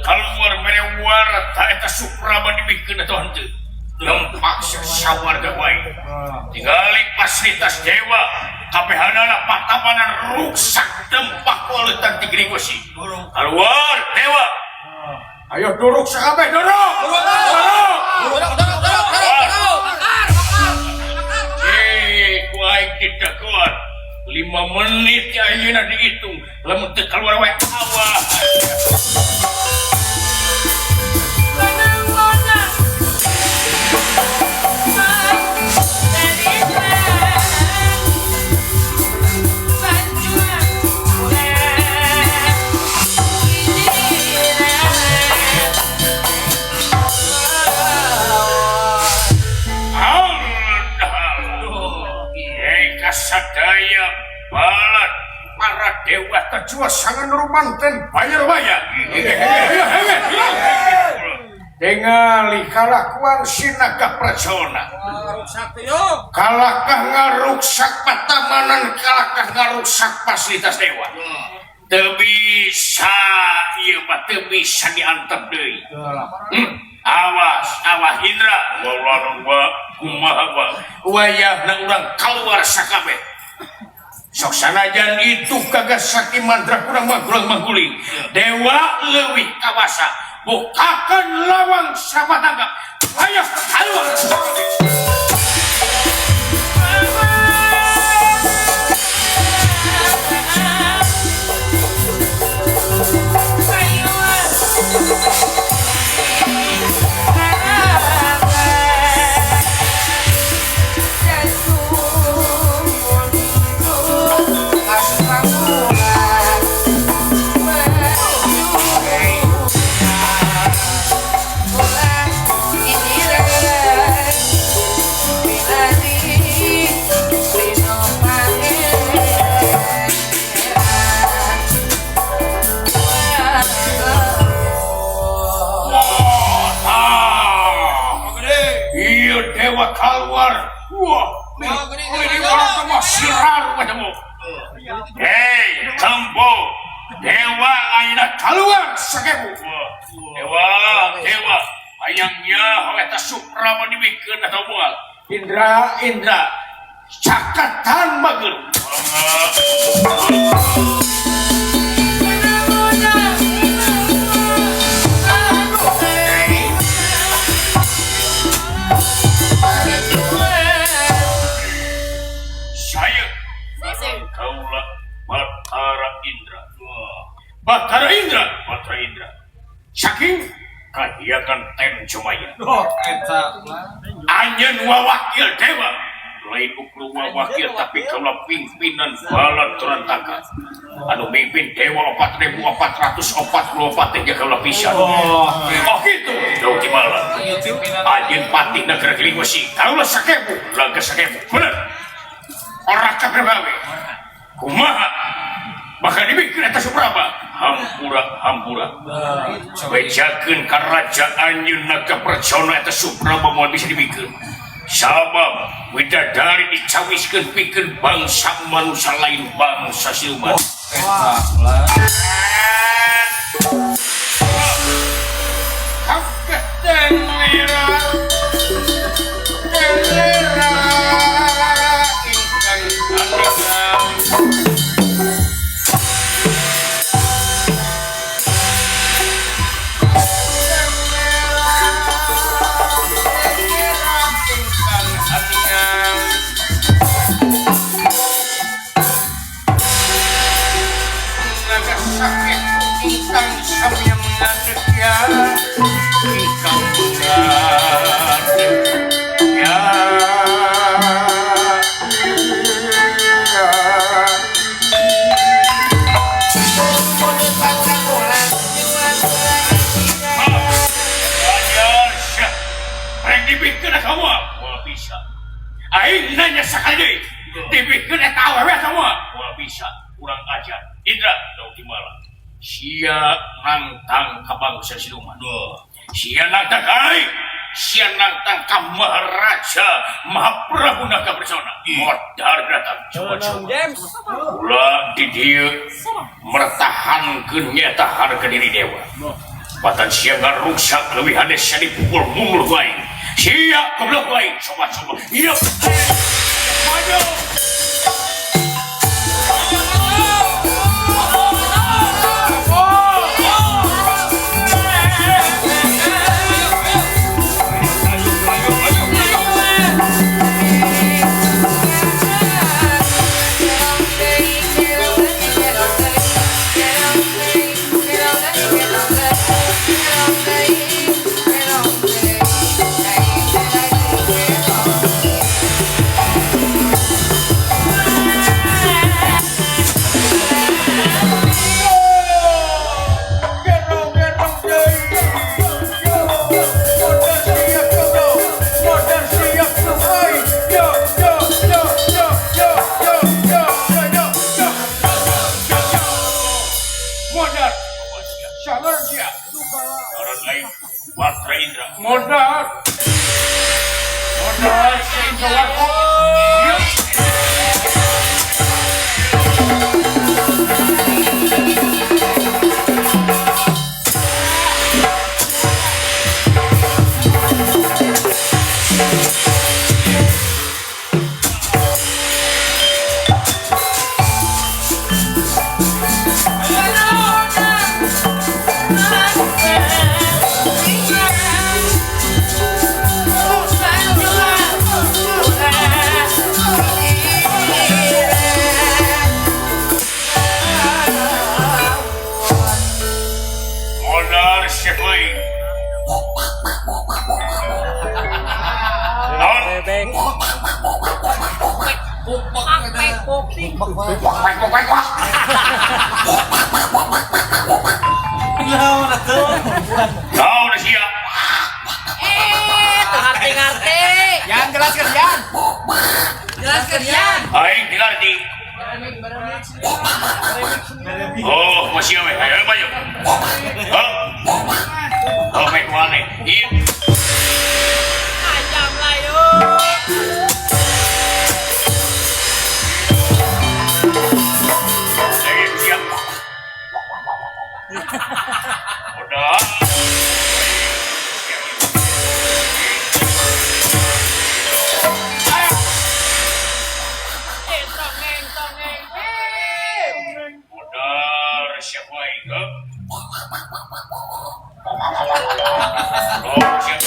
keluar merewar tak eta Supraba dibikin atau henteu lempak sawarga wae tinggali fasilitas dewa kapehanana patabanan rusak dempak waleutan ti Gringosi keluar dewa ayo duruk sakabeh duruk kuaing tidak kuat 5 menit ya ayeuna dihitung lamun teu keluar wae awah sadaya balat para dewa tajua sangan rumanten bayar-bayar dengali kalakuan sinaga prajona kalakah ngaruksak patamanan kalakah ngaruksak fasilitas dewa teu bisa ieu mah teu bisa diantep deui awas Indra wallah kumaha wayahna urang keluar sakabeh sok sanajan itu kagak sakti mantra kurang maguling dewa leuwih kawasa bukakan lawang sabatangga ayo keluar keluar wah ini orang semua sirar padamu hei Kambo dewa aina keluar sakebu dewa ayangnya eta Supraba dibikin atau moal Indra cakatan bageun Batara Indra saking kahiakan Tenjomaya anjeun wawakil dewa lain uklu wawakil tapi kalau pimpinan balat turantaka anu mimpin dewa 4444 kalau pisan gitu jauh di malam anjeun patih negara Gringosi kalau sakebu laga sakebu bener orang kaberbawe kumaha bakal dibikin atas Supraba hampura bejakeun kerajaan Yunaga Prajona atas Supraba moal bisa dibikin sabab widadari dicawiskeun pikeun bangsa manusia lain bangsa siluman aing nanya sekali dibikin eta awewe semua wah bisa kurang ajar Indra tau gimana sia nantang ka bangsa siluman sia nantang kai sia nantang ka Maharaja Mahaprabu Naga Prajona modal datang coba ulah di dieu mertahankeun nyata harga diri dewa Batan siang nggak rusak lebih hadesnya dipukul mundur baik. Siap goblok baik. Coba. Iya. Maju. Modal sehingga warkop. Kau udah siap? Ngerti. Yan, jelaskan Yan. Jelaskan Yan. Aing dilardi. Oh, masih awe. Ayo maju. Oh, main mana? Iya. Ajam lah yuk. Siap. Udah. Udah, siapa itu? Oh, siap.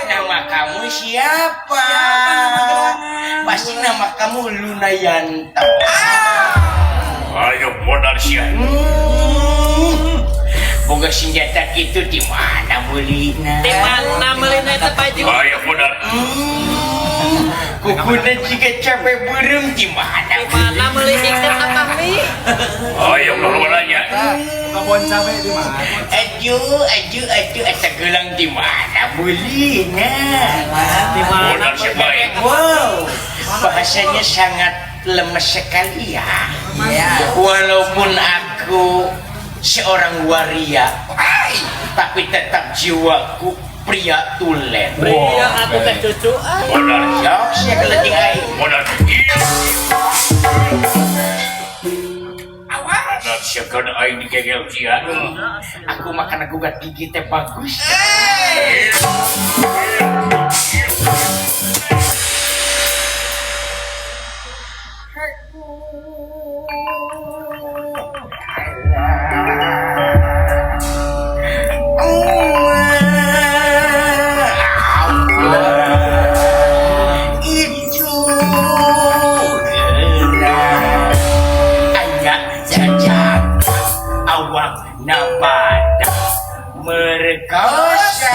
Nama kamu siapa? Pasti nama kamu Lunayanto. Ayo modal siap. Boga senjata gitu di mana belinya? Di mana melina itu baju? Ayo modal. Kukuna juga capek burung di mana? Di mana melihikkan apa nih? Ayo mulanya. Kabon cabe di mana? Aju, asa gelang di mana belinya? Di mana? Modal siapa? Wow, bahasanya sangat lemes sekali ya. Walaupun aku seorang waria, tapi tetap jiwaku pria tulen. Pria aku teh cucu. Modal. Sok saya keleding aing. Modal. Iya. Modal siap kada aing dikegel sia. Aku makan aku gak gigi teh bagus. Awak napada merkosa.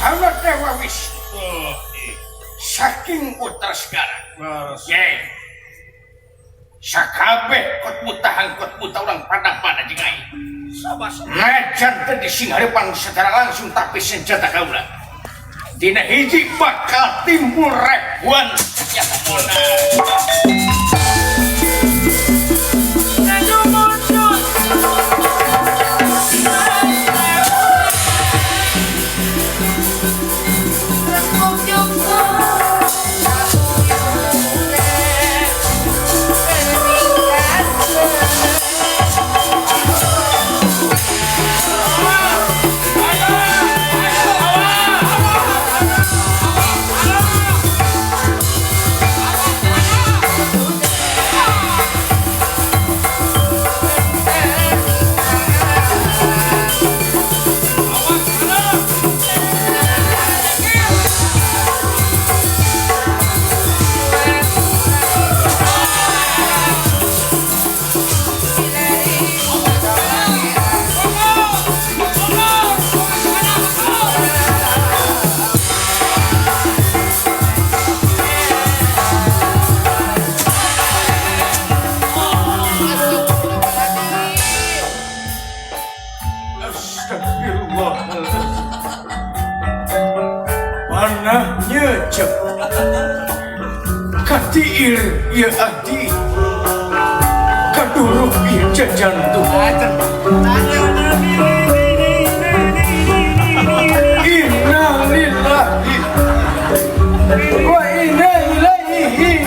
Halo Dewa Wisnu. Saking putra sekarang. Ye. Sakabeh kot mutahan kot muta orang pada jeung aing. Ngajan teh disingharepan secara langsung tapi senjata kaula. Dina hiji bakal timbul ribuan senjata mona. Panahnya cepat Katiir ya adi Kaduruh ya jantung Innalillahi Wa inna ilaihi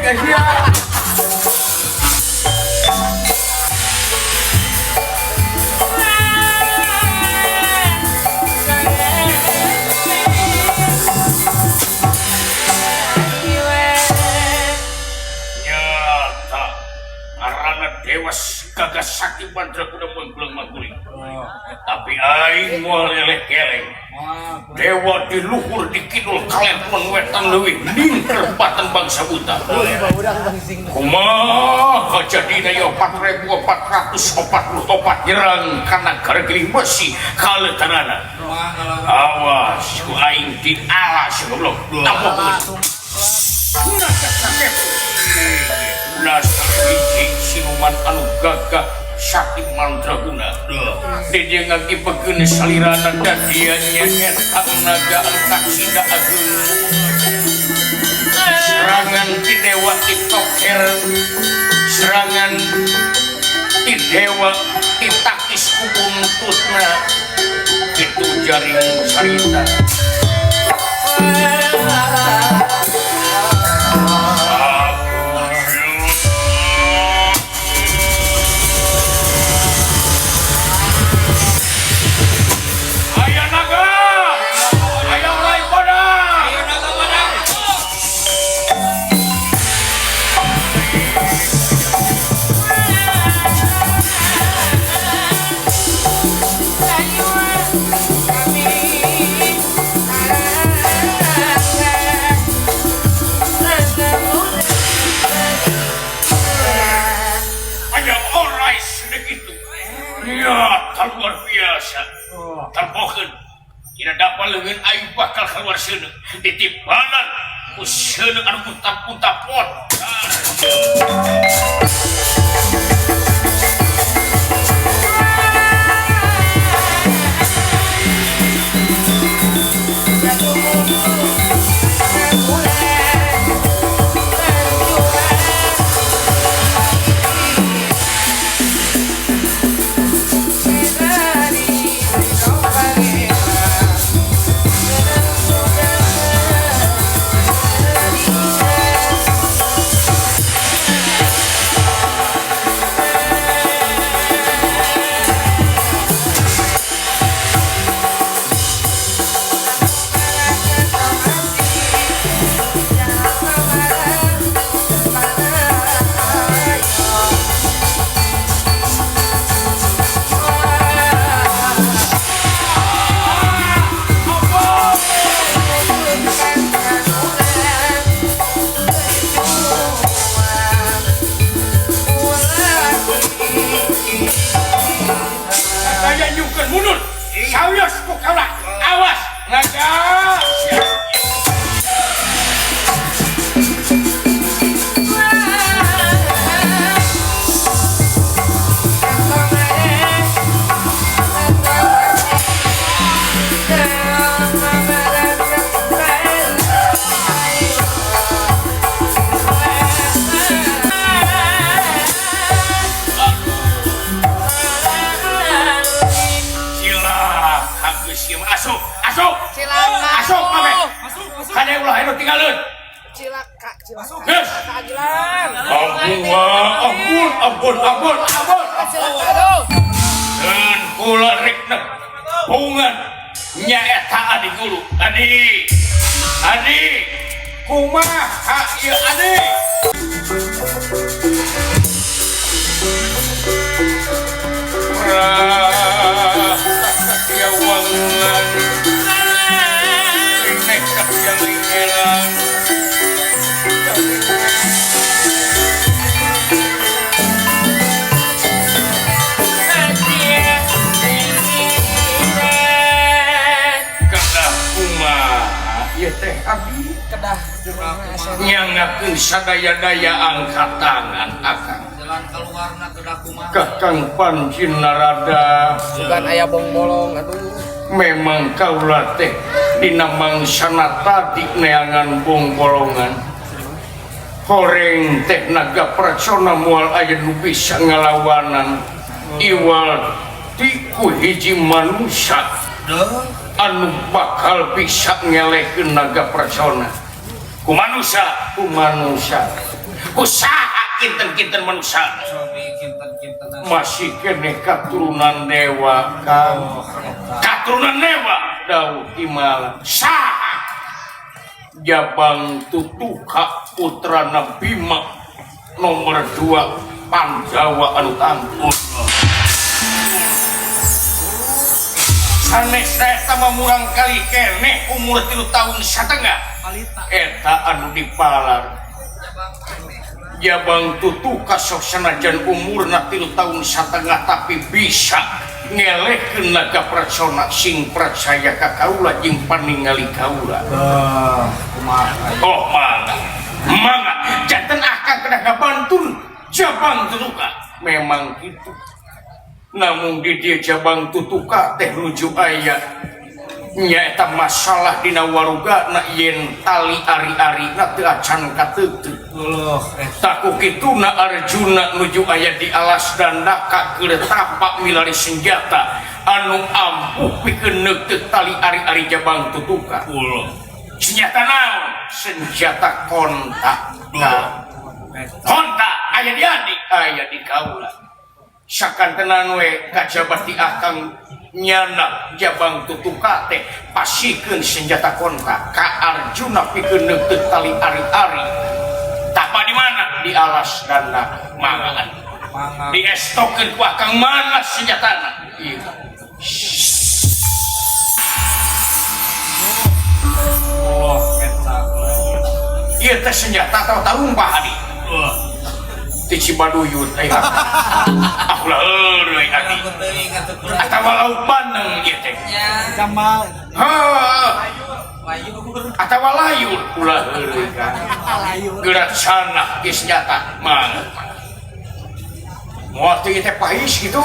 raji'un. Dewas gagas sakti mantra kuda menggulang maguling. Tapi aing moal leleh keleng. Dewa di luhur di kidul kalian pun wetan leuwih ningker patan bangsa buta. Kumaha jadina ya 4444 jerang kana gargling besi kaletarana. Awas ku aing di alas goblok. Tampok. Nasar hiji siluman anu gagah sakti mandraguna dia ngakipekeun salirana dan dia nyehet naga angkat sida agung serangan ti dewa ti toker serangan ti dewa ti takis kubuntutna itu jaring sarita biasa terpokeun tidak dapat leungeun aing bakal keluar seuneu titipanan ku seuneu anu untap-untapon. Mundur, sawios ku kaulah, awas, ngagas. Asok, Mame. Kada ulah anu tinggalin. Cilaka, cilaka. Yes. Keadilan. Ampun. Aduh. Dan kula rikna bungan nyaeta adi guru. Adi. Kumaha ieu adi? Ya wangan. Kedah nyangakeun sadaya-daya angkat tangan akang jalan keluarna kedah kumaha Kakang Pancin Narada bukan aya bong-bolong aduh. memang kaula teh dina mangsana tadi neangan bong-bolongan horeng teh naga pracona moal aya nu bisa ngalawanan iwal tiku hiji manusia anu bakal bisa ngelehkeun naga pracona ku manusia usaha kinten-kinten manusia masih kene katurunan dewa kan katurunan dewa dawuh imala saha Jabang Tutuka putrana Bima nomor 2 Pandawa anu tangguh sanes eta mamurang kali keneh umur 3 tahun satengah eta anu dipalar Jabang Tutuka sok sanajan umurna 3 tahun satengah tapi bisa ngelehkeun naga pracona sing percaya ka kaula jeung paningali kaula mangga janten akang kena kabantun Jabang Tutuka memang gitu namun di dia Jabang Tutuka teh nuju aya nyaeta masalah dina warugana yen tali ari-ari na teu acan kateuteu taku kituna Arjuna nuju aya di alas dandaka keur tapak milari senjata anu ampuh pikeun neuteuh tali ari-ari Jabang Tutuka senjata naon senjata kontak kontak aya di adik aya di kaula sakantenan we kajabati akang nyana Jabang Tutuka teh pasikeun senjata kontak ka Arjuna pikeun neuteuh tali ari-ari tapa di mana di alas dana mangan di estokeun ku akang mana senjatana ieu ieu teh senjata tarumpah adi ti Cibaduyut aku lah eueuy adi Aku teuing atuh kurang atawa lauk bandeng ieu teh Jamal. mayur. atawa layur ulah eueuy kan gerak sanah geus nyata mah moal teh teh pahis gitu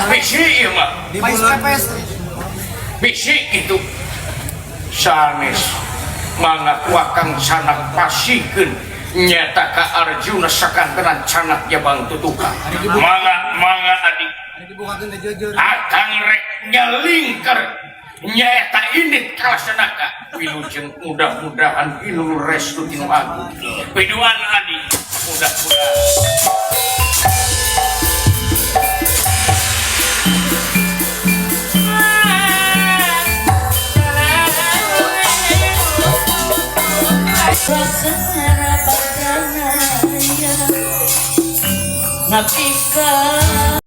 bisi ieu mah Di pepes. bisi gitu sanes mangga kuakang sanak pasikeun nyata ka Arjuna sakantenan canak jabang tutuka mangga adik Ada dibukakeun teh jujur. akang rek nyalingker nyata ini kalasanaka wilujeng mudah-mudahan inul restu tinu agung biduan adik mudah-mudahan Napika